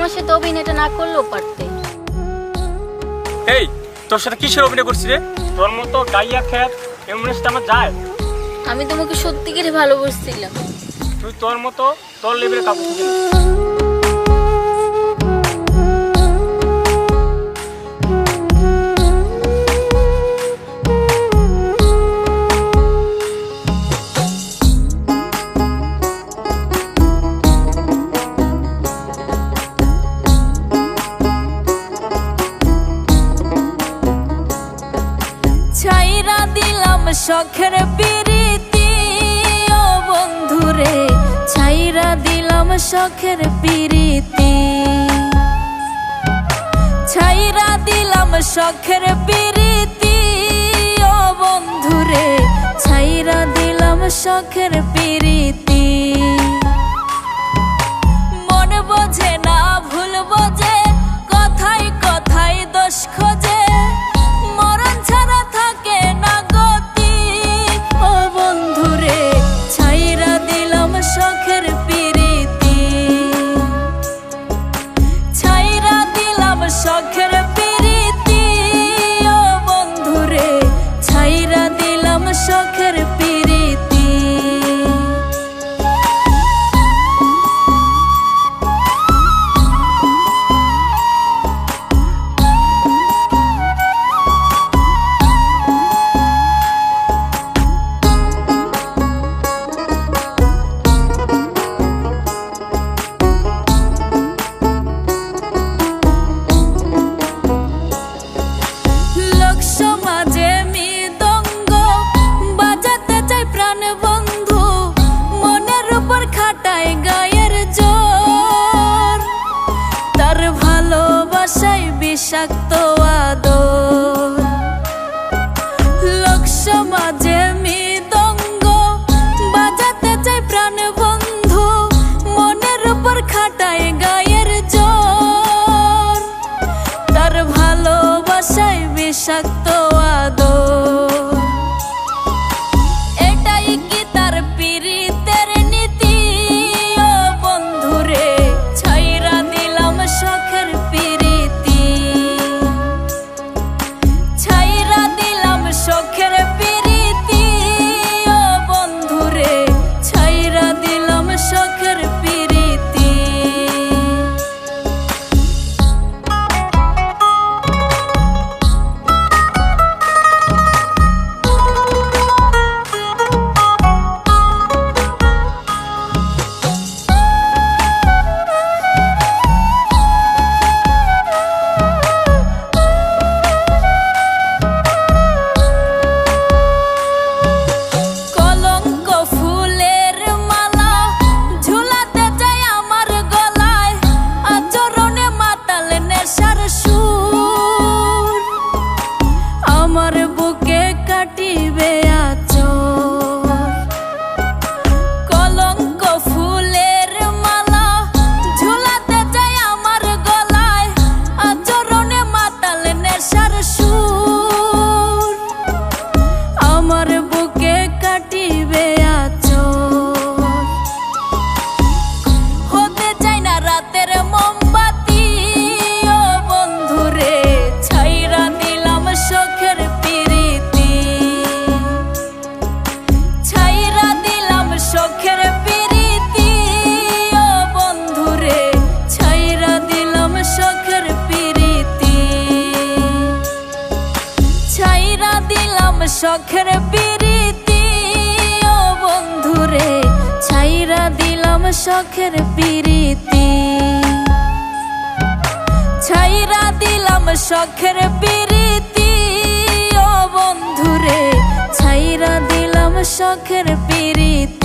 আমার সাথে অভিনয়টা না করলেও পারতে। এই তোর সাথে কিসের অভিনয় করছিস রে? তোর মতো গাইয়া খেত এমনিতে আমার যায়? আমি তোমাকে সত্যিকারে ভালোবাসছিলাম। তুই তোর মতো তোর লেভেলে কাউকে খুঁজে নে। ছাইরা দিলাম শখের পিরিতি ও বন্ধুরে, ছাইরা দিলাম শখের পিরিতি, ছাইরা দিলাম শখের পিরিতি ও বন্ধুরে, ছাইরা দিলাম শখের পিরিতি। মন বোঝে না ভুল বোঝে, কথায় কথায় দোষ খোঁজে, মরণ ছাড়া থাকে না গতি ও বন্ধুরে, ছাইরা দিলাম শখের পিরিতি, ছাইরা দিলাম শখের পিরিতি ও বন্ধুরে, ছাইরা দিলাম শখের পিরিতি। সমাজে মৃদঙ্গ বাজাতে চাই প্রাণ বন্ধু, মনের উপর খাটায় গায়ের জোর, তার ভালোবাসায় বিষাক্ত আদর। লোক সমাজে মৃদঙ্গ বাজাতে চাই প্রাণ বন্ধু, মনের উপর খাটায় গায়ের জোর, তার ভালোবাসায় বিষাক্ত আদর। এটাই কি তার পিরিতের নীতি ও বন্ধুরে, ছাইরা দিলাম শখের পিরিতি, ছাইরা দিলাম শখের পিরিতি ও বন্ধুরে, ছাইরা দিলাম শখের পিরিতি। শখের পিরিতি ও বন্ধুরে, ছাইরা দিলাম শখের পিরিতি, ছাইরা দিলাম শখের পিরিতি ও বন্ধুরে, ছাইরা দিলাম শখের পিরিতি।